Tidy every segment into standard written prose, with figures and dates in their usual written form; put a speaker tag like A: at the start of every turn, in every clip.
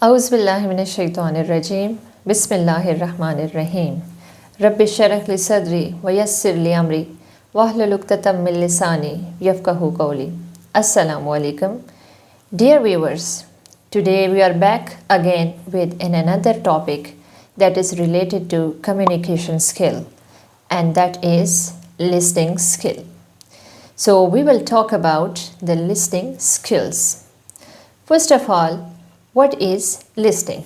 A: औज़ुबिल्लाहिमिनश्शैतानिर्रजीम बिस्मिल्लाहिर्रहमानिर्रहीम रब्बिश शरह ली सदरी वयस्सिर ली अमरी वहलुल उक़्दतम मिन लिसानी यफ़क़हू क़ौली। Assalamu alaikum. Dear viewers, today we are back again with another topic that is related to communication skill, and that is listening skill. So we will talk about the listening skills. First of all, what is listening?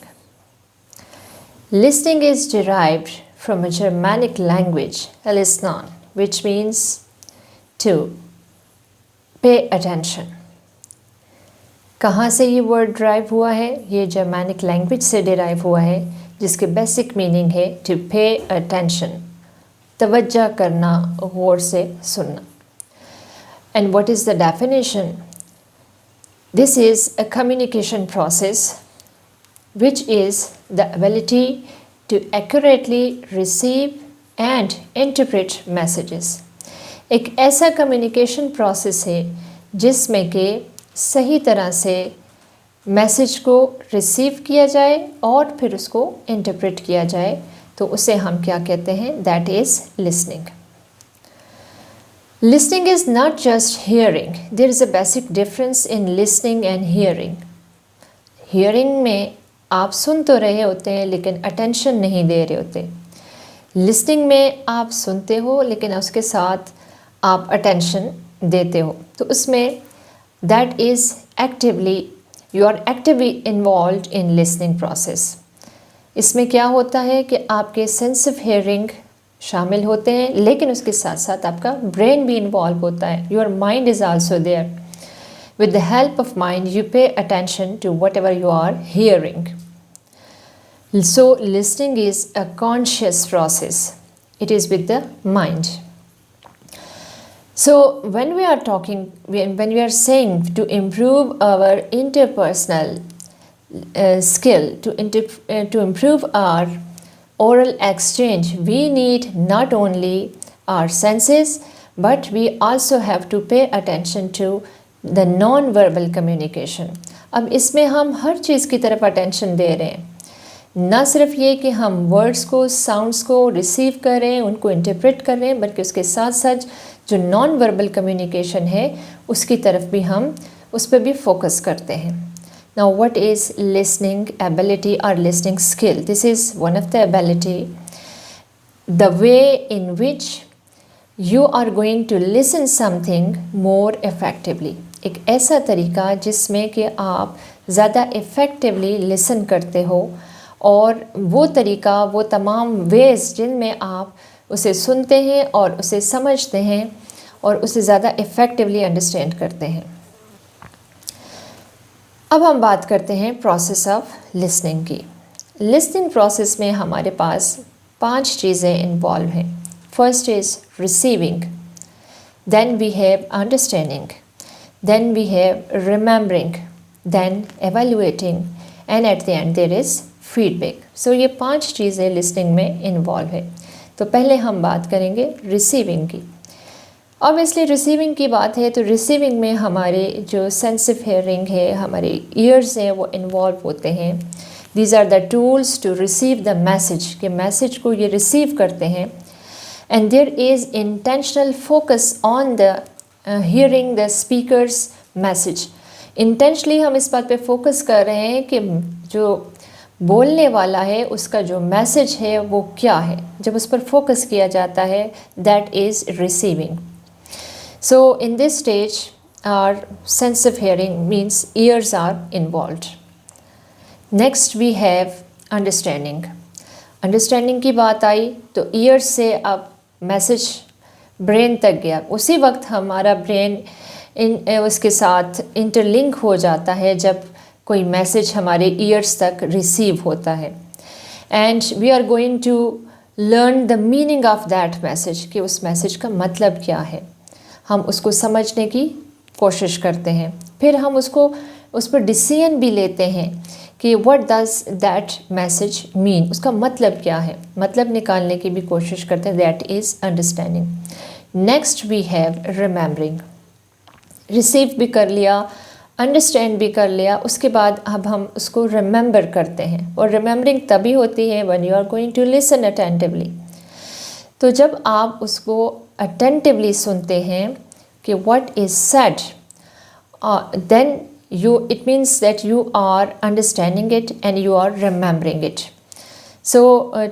A: Listening is derived from a Germanic language, lisnan, which means to pay attention. कहाँ से ये word drive हुआ है? ये Germanic language से derive हुआ है, जिसके बेसिक मीनिंग है टू पे अटेंशन, तवज्जो करना, गौर से सुनना. And what is the definition? This is a communication process which is the ability to accurately receive and interpret messages. एक ऐसा कम्युनिकेशन प्रोसेस है जिसमें कि सही तरह से मैसेज को रिसीव किया जाए और फिर उसको इंटरप्रेट किया जाए, तो उसे हम क्या कहते हैं? That is listening. Listening is not just hearing. There is a basic difference in listening and hearing. Hearing में आप सुन तो रहे होते हैं लेकिन अटेंशन नहीं दे रहे होते. Listening में आप सुनते हो लेकिन उसके साथ आप अटेंशन देते हो. तो उसमें that is actively, you are actively involved in listening process. इसमें क्या होता है कि आपके सेंस ऑफ हियरिंग शामिल होते हैं, लेकिन उसके साथ साथ आपका ब्रेन भी इन्वॉल्व होता है. Your mind is also there. With the help of mind you pay attention to whatever you are hearing. So listening is a conscious process. It is with the mind. So when we are talking, when we are saying to improve our interpersonal skill, to improve our oral exchange, we need not only our senses, but we also have to pay attention to the non-verbal communication. अब इसमें हम हर चीज़ की तरफ attention दे रहे हैं, ना सिर्फ ये कि हम वर्ड्स को, साउंड्स को रिसीव कर रहे हैं, उनको इंटरप्रेट कर रहे हैं, बल्कि उसके साथ साथ जो नॉन वर्बल कम्युनिकेशन है उसकी तरफ भी हम उस पर भी फोकस करते हैं. Now what is listening ability or listening skill? This is one of the ability, the way in which you are going to listen something more effectively. एक ऐसा तरीका जिसमें कि आप ज़्यादा इफ़ेक्टिवली लिसन करते हो, और वो तरीका, वो तमाम वेज़ जिनमें आप उसे सुनते हैं और उसे समझते हैं और उसे ज़्यादा इफ़ेक्टिवली अंडरस्टैंड करते हैं. अब हम बात करते हैं प्रोसेस ऑफ लिसनिंग की. लिसनिंग प्रोसेस में हमारे पास 5 चीज़ें इन्वॉल्व हैं. First is receiving, then we have understanding, then we have remembering, then evaluating, and at the end there is feedback. So ये 5 चीज़ें लिसनिंग में इन्वॉल्व है. तो पहले हम बात करेंगे रिसीविंग की. ऑब्वियसली रिसीविंग की बात है तो रिसीविंग में हमारे जो सेंस ऑफ हियरिंग है, हमारे ईयर्स हैं, वो इन्वॉल्व होते हैं. These are the tools to receive the message, कि मैसेज को ये रिसीव करते हैं. And there is intentional focus on the hearing the speaker's message. Intentionally हम इस बात पे फोकस कर रहे हैं कि जो बोलने वाला है उसका जो मैसेज है वो क्या है. जब उस पर फोकस किया जाता है, that is receiving. So in this stage, our sense of hearing means ears are involved. Next we have understanding. Understanding की बात आई तो ears से अब मैसेज ब्रेन तक गया. उसी वक्त हमारा ब्रेन उसके साथ इंटरलिंक हो जाता है जब कोई मैसेज हमारे ईयर्स तक रिसीव होता है. And we are going to learn the meaning of that message, कि उस मैसेज का मतलब क्या है. हम उसको समझने की कोशिश करते हैं. फिर हम उस पर डिसीजन भी लेते हैं कि what does that message mean, उसका मतलब क्या है. मतलब निकालने की भी कोशिश करते हैं. That is understanding. Next we have remembering. Receive भी कर लिया, अंडरस्टैंड भी कर लिया, उसके बाद अब हम उसको रिमेंबर करते हैं, और रिमेंबरिंग तभी होती है when you are going to listen attentively. तो जब आप उसको अटेंटिवली सुनते हैं कि what is said, then it means that you are understanding it and you are remembering it. So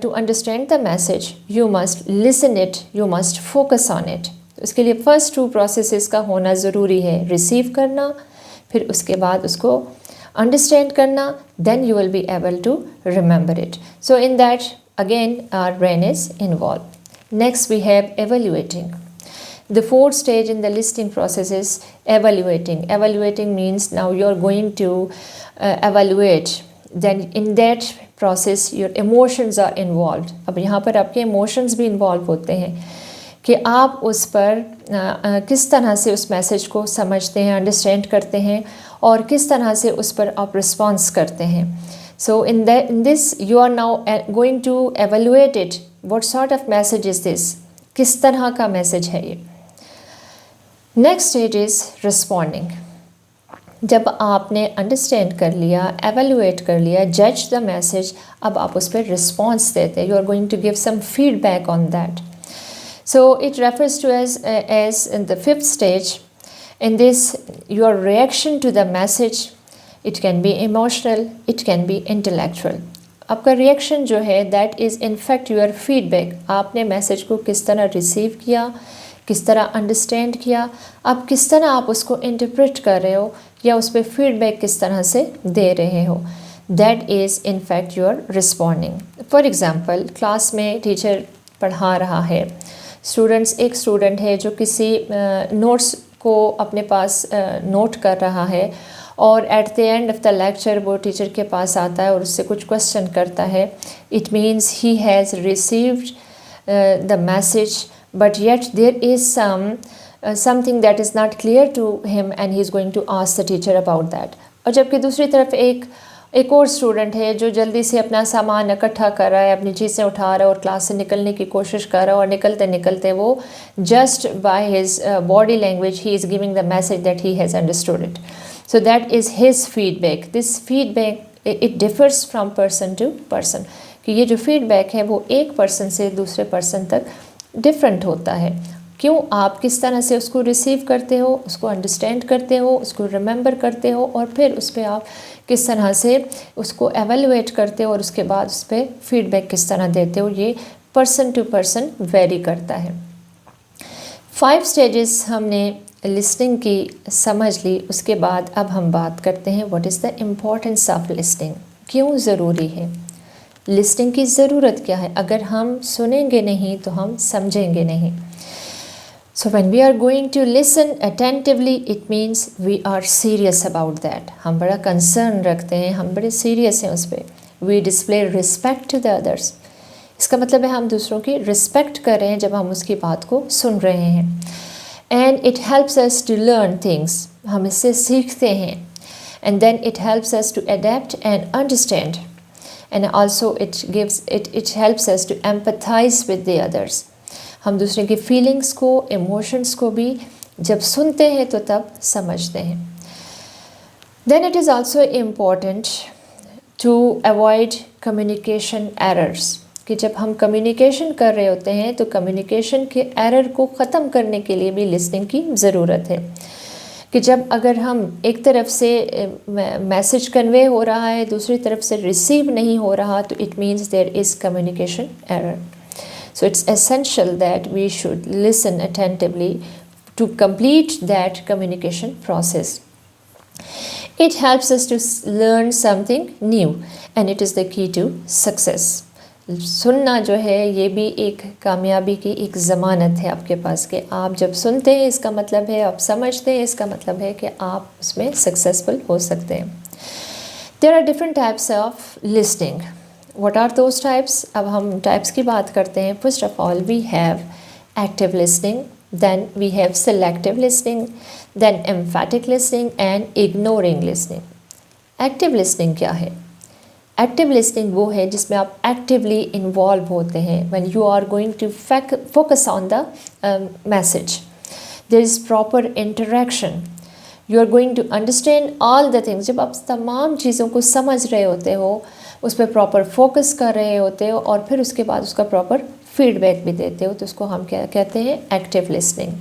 A: to understand the message you must listen it, you must focus on it. तो इसके लिए first 2 processes का होना ज़रूरी है, receive करना, फिर उसके बाद उसको अंडरस्टैंड करना, then you will be able to remember it. So in that again our brain is involved. Next we have evaluating. The fourth stage in the listening process is evaluating. Evaluating means now you are going to evaluate. Then in that process your emotions are involved. अब यहाँ पर आपके emotions भी involve होते हैं कि आप उस पर किस तरह से उस मैसेज को समझते हैं, अंडरस्टैंड करते हैं, और किस तरह से उस पर आप रिस्पॉन्स करते हैं. So in this you are now going to evaluate it. What sort of message is this? किस तरह का मैसेज है ये. Next stage is responding. जब आपने अंडरस्टैंड कर लिया, एवेलुएट कर लिया, जज द मैसेज, अब आप उस पर रिस्पॉन्स देते हैं. You are going to give some feedback on that. So it refers to as in the fifth stage. In this your reaction to the message, it can be emotional, it can be intellectual. आपका reaction जो है that is in fact your feedback. आपने message को किस तरह receive किया, किस तरह अंडरस्टैंड किया, अब किस तरह आप उसको इंटरप्रेट कर रहे हो या उस पर फीडबैक किस तरह से दे रहे हो, that is in fact your responding. For example class में टीचर पढ़ा रहा है, एक स्टूडेंट है जो किसी नोट्स को अपने पास नोट कर रहा है, और eight the end of the lecture वो टीचर के पास आता है और उससे कुछ क्वेश्चन करता है. It means he has received the message, but yet there is something that is not clear to him and he is going to ask the teacher about that. और जबकि दूसरी तरफ एक और स्टूडेंट है जो जल्दी से अपना सामान इकट्ठा कर रहा है, अपनी चीज़ें उठा रहा है और क्लास से निकलने की कोशिश कर रहा है, और निकलते निकलते वो just by his body language he is giving the message that he has understood it. So that is his feedback. This feedback it differs from person to person, कि ये जो फीडबैक है वो एक पर्सन से दूसरे पर्सन तक different होता है. क्यों? आप किस तरह से उसको रिसीव करते हो, उसको अंडरस्टैंड करते हो, उसको रिमेंबर करते हो, और फिर उस पर आप किस तरह से उसको एवेलुएट करते हो और उसके बाद उस पर फीडबैक किस तरह देते हो, ये पर्सन टू पर्सन वेरी करता है. 5 स्टेजेस हमने लिसनिंग की समझ ली. उसके बाद अब हम बात करते हैं what is the importance of listening. क्यों ज़रूरी है लिसनिंग की ज़रूरत क्या है? अगर हम सुनेंगे नहीं तो हम समझेंगे नहीं. So when we are going to listen attentively it means we are serious about that. हम बड़ा कंसर्न रखते हैं, हम बड़े सीरियस हैं उस पर. We display respect to the others. इसका मतलब है हम दूसरों की रिस्पेक्ट कर रहे हैं जब हम उसकी बात को सुन रहे हैं. And it helps us to learn things. हम इससे सीखते हैं. And then it helps us to adapt and understand. And also it helps us to empathize with the others. हम दूसरे की फीलिंग्स को, इमोशंस को भी जब सुनते हैं तो तब समझते हैं. Then it is also important to avoid communication errors. कि जब हम कम्युनिकेशन कर रहे होते हैं तो कम्युनिकेशन के एरर को ख़त्म करने के लिए भी लिसनिंग की ज़रूरत है. कि जब अगर हम एक तरफ से मैसेज कन्वे हो रहा है, दूसरी तरफ से रिसीव नहीं हो रहा, तो it means there is communication error. So it's essential that we should listen attentively to complete that communication process. It helps us to learn something new and it is the key to success. सुनना जो है ये भी एक कामयाबी की एक ज़मानत है आपके पास, कि आप जब सुनते हैं इसका मतलब है आप समझते हैं, इसका मतलब है कि आप उसमें सक्सेसफुल हो सकते हैं. There are different types of listening. What are those types? अब हम टाइप्स की बात करते हैं. First of all we have active listening, then we have selective listening, then empathic listening and ignoring listening. Active listening क्या है? Active listening वो है जिसमें आप एक्टिवली इन्वॉल्व होते हैं. When you are going to focus on the message, there is proper interaction. You are going to understand all the things. जब आप तमाम चीज़ों को समझ रहे होते हो, उस पर प्रॉपर फोकस कर रहे होते हो और फिर उसके बाद उसका प्रॉपर फीडबैक भी देते हो, तो उसको हम क्या कहते हैं, active listening.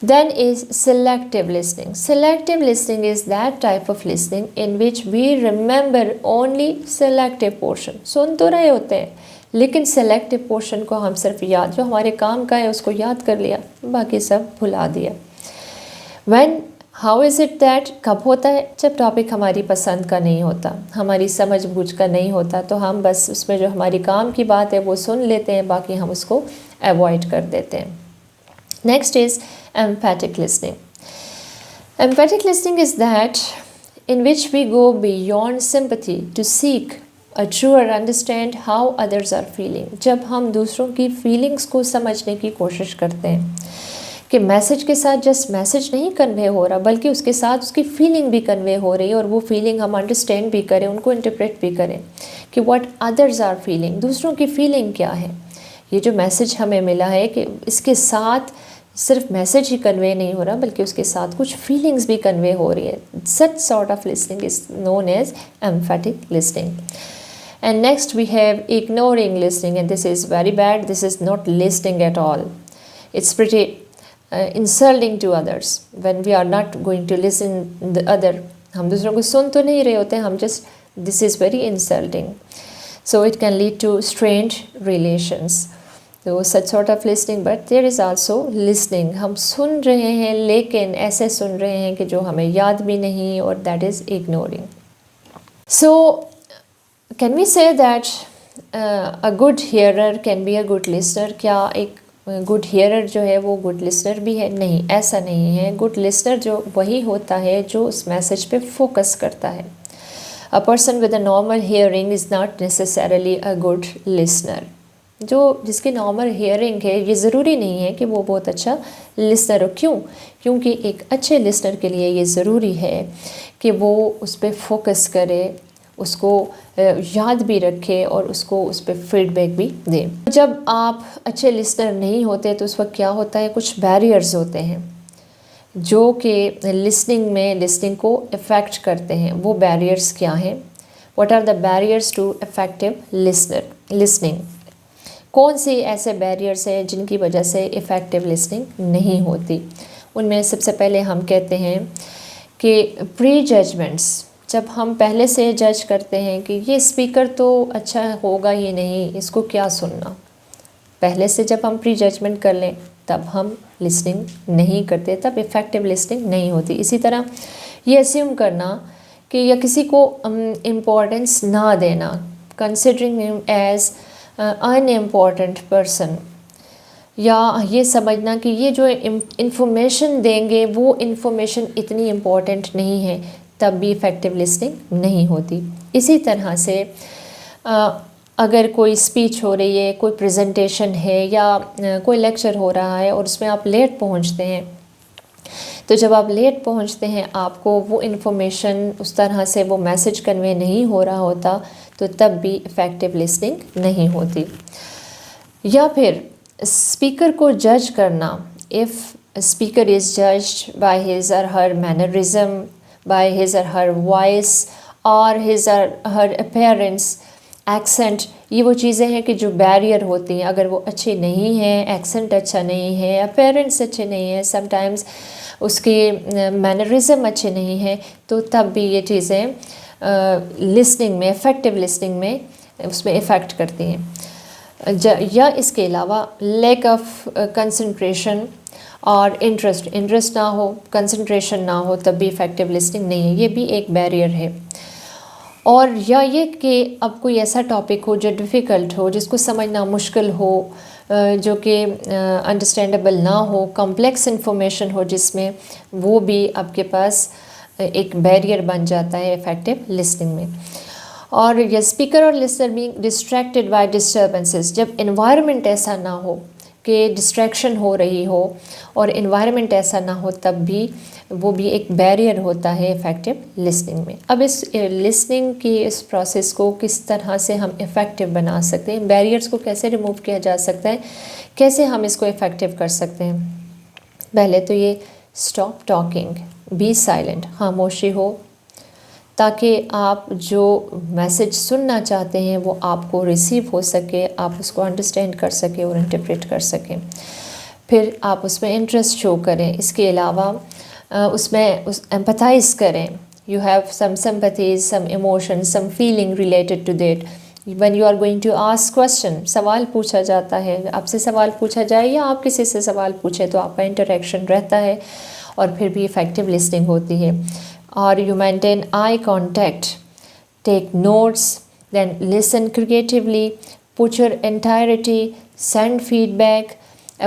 A: Then is selective listening. Selective listening is that type of listening in which we remember only selective portion. सुन तो रहे होते हैं लेकिन selective portion को हम सिर्फ याद, जो हमारे काम का है उसको याद कर लिया, बाकी सब भुला दिया। When, how is it that, कब होता है, जब टॉपिक हमारी पसंद का नहीं होता, हमारी समझ बूझ का नहीं होता, तो हम बस उसमें जो हमारी काम की बात है वो सुन लेते हैं, बाकी हम उसको अवॉइड कर देते हैं। Next is empathic listening. Empathic listening is that in which we go beyond sympathy to seek a truer understand how others are feeling. जब हम दूसरों की फीलिंग्स को समझने की कोशिश करते हैं कि मैसेज के साथ जस्ट मैसेज नहीं कन्वे हो रहा, बल्कि उसके साथ उसकी फीलिंग भी कन्वे हो रही है, और वो फीलिंग हम अंडरस्टैंड भी करें, उनको इंटरप्रेट भी करें कि व्हाट अदर्स आर फीलिंग, दूसरों की फीलिंग क्या है। ये जो मैसेज हमें मिला है कि इसके साथ सिर्फ मैसेज ही कन्वे नहीं हो रहा, बल्कि उसके साथ कुछ फीलिंग्स भी कन्वे हो रही है। Such sort of listening is known as emphatic listening. And next we have ignoring listening, and this is very bad. This is not listening at all. It's pretty insulting to others when we are not going to listen the other. हम दूसरों को सुन तो नहीं रहे होते, हम just, this is very insulting, so it can lead to strange relations. तो such sort of listening, but there is also listening, हम सुन रहे हैं लेकिन ऐसे सुन रहे हैं कि जो हमें याद भी नहीं, और that is ignoring. So can we say that a good hearer can be a good listener? क्या एक गुड हियरर जो है वो गुड लिसनर भी है? नहीं, ऐसा नहीं है। गुड लिसनर जो वही होता है जो उस मैसेज पे फोकस करता है। A person with a normal hearing is not necessarily a good listener. जो जिसकी नॉर्मल हियरिंग है, ये ज़रूरी नहीं है कि वो बहुत अच्छा लिसनर हो। क्यों? क्योंकि एक अच्छे लिसनर के लिए ये ज़रूरी है कि वो उस पर फोकस करे, उसको याद भी रखे और उसको उस पर फीडबैक भी दे। जब आप अच्छे लिसनर नहीं होते तो उस वक्त क्या होता है, कुछ बैरियर्स होते हैं जो कि लिसनिंग को इफ़ेक्ट करते हैं। वो बैरियर्स क्या हैं? What are the barriers to effective listening? कौन से ऐसे बैरियर्स हैं जिनकी वजह से इफ़ेक्टिव लिसनिंग नहीं होती? उनमें सबसे पहले हम कहते हैं कि प्री जजमेंट्स। जब हम पहले से जज करते हैं कि ये स्पीकर तो अच्छा होगा ही नहीं, इसको क्या सुनना, पहले से जब हम प्री जजमेंट कर लें तब हम लिसनिंग नहीं करते, तब इफ़ेक्टिव लिसनिंग नहीं होती। इसी तरह ये अस्यूम करना कि या किसी को इम्पोर्टेंस ना देना, considering him as unimportant person, या ये समझना कि ये जो इंफॉर्मेशन देंगे वो इंफॉर्मेशन इतनी इम्पॉर्टेंट नहीं है, तब भी इफ़ेक्टिव लिसनिंग नहीं होती। इसी तरह से अगर कोई स्पीच हो रही है, कोई प्रेजेंटेशन है, या कोई लेक्चर हो रहा है और उसमें आप लेट पहुंचते हैं, तो जब आप लेट पहुंचते हैं, आपको वो इन्फॉर्मेशन उस तरह से वो मैसेज कन्वे नहीं हो रहा होता, तो तब भी इफ़ेक्टिव लिसनिंग नहीं होती। या फिर स्पीकर को जज करना, if speaker is judged by his और हर मैनरिज्म, बाय हिज और हर वॉइस और हिज और हर अपीयरेंस, एक्सेंट, ये वो चीज़ें हैं कि जो बैरियर होती हैं। अगर वो अच्छी नहीं है, एक्सेंट अच्छा नहीं है, अपीयरेंस अच्छे नहीं है, समटाइम्स उसके मैनरिज्म अच्छे नहीं है, तो तब भी ये चीज़ें लिसनिंग में, इफ़ेक्टिव लिसनिंग में उसमें इफ़ेक्ट करती हैं। या इसके अलावा लैक ऑफ कंसंट्रेशन और इंटरेस्ट ना हो, कंसंट्रेशन ना हो, तब भी इफ़ेक्टिव लिसनिंग नहीं है। ये भी एक बैरियर है। और या ये कि अब कोई ऐसा टॉपिक हो जो डिफ़िकल्ट हो, जिसको समझना मुश्किल हो, जो कि अंडरस्टैंडेबल ना हो, कॉम्प्लेक्स इन्फॉर्मेशन हो जिसमें, वो भी आपके पास एक बैरियर बन जाता है इफ़ेक्टिव लिसनिंग में। और ये स्पीकर और listener being distracted by disturbances, जब एनवायरनमेंट ऐसा ना हो कि डिस्ट्रैक्शन हो रही हो और एनवायरनमेंट ऐसा ना हो, तब भी वो भी एक बैरियर होता है इफ़ेक्टिव लिसनिंग में। अब इस लिसनिंग की इस प्रोसेस को किस तरह से हम इफ़ेक्टिव बना सकते हैं, बैरियर्स को कैसे रिमूव किया जा सकता है, कैसे हम इसको इफ़ेक्टिव कर सकते हैं? पहले तो ये स्टॉप टॉकिंग, बी साइलेंट, खामोशी हो, ताकि आप जो मैसेज सुनना चाहते हैं वो आपको रिसीव हो सके, आप उसको अंडरस्टैंड कर सकें और इंटरप्रेट कर सकें। फिर आप उसमें इंटरेस्ट शो करें। इसके अलावा उसमें एम्पथाइज़ करें। You have some sympathies, some emotion, some feeling related to that. When you are going to ask question, सवाल पूछा जाता है, आपसे सवाल पूछा जाए या आप किसी से सवाल पूछें तो आपका इंटरेक्शन रहता है और फिर भी इफ़ेक्टिव लिसनिंग होती है। और you maintain eye contact, take notes, then listen creatively, put your entirety, send feedback,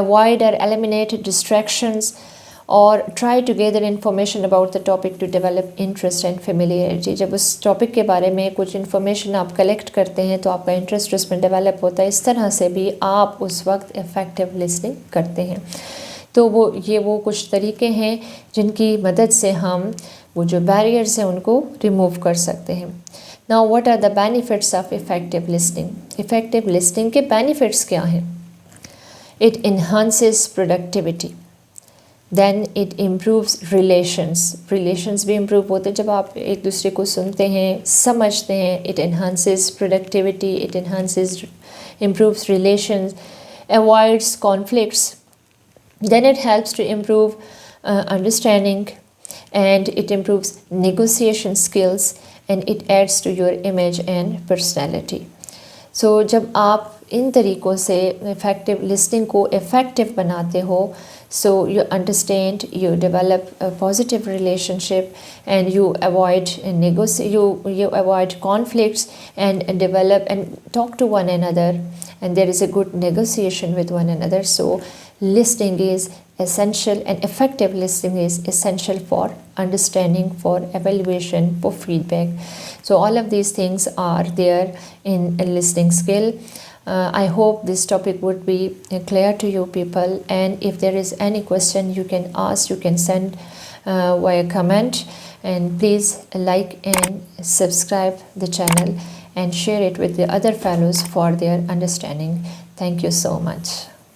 A: avoid or eliminate distractions, or try to gather information about the topic to develop interest and familiarity. जब उस topic के बारे में कुछ information आप collect करते हैं तो आपका इंटरेस्ट उसमें डेवलप होता है। इस तरह से भी आप उस वक्त इफ़ेक्टिव लिसनिंग करते हैं। तो वो कुछ तरीके हैं जिनकी मदद से हम वो जो बैरियर्स हैं उनको रिमूव कर सकते हैं। Now what are the benefits of effective listening? Effective listening के बेनिफिट्स क्या हैं? It enhances productivity, then it improves relations भी इम्प्रूव होते हैं जब आप एक दूसरे को सुनते हैं, समझते हैं। It enhances productivity, it enhances improves relations, avoids conflicts, then it helps to improve understanding, and it improves negotiation skills, and it adds to your image and personality. So जब आप इन तरीक़ों से इफ़ेक्टिव लिसनिंग को effective बनाते हो, so you understand, you develop a positive relationship, and you avoid you avoid conflicts and develop and talk to one another, and there is a good negotiation with one another. So listening is essential, and effective listening is essential for understanding, for evaluation, for feedback. So all of these things are there in a listening skill. I hope this topic would be clear to you people, and if there is any question you can ask, you can send via comment, and please like and subscribe the channel and share it with the other fellows for their understanding. Thank you so much.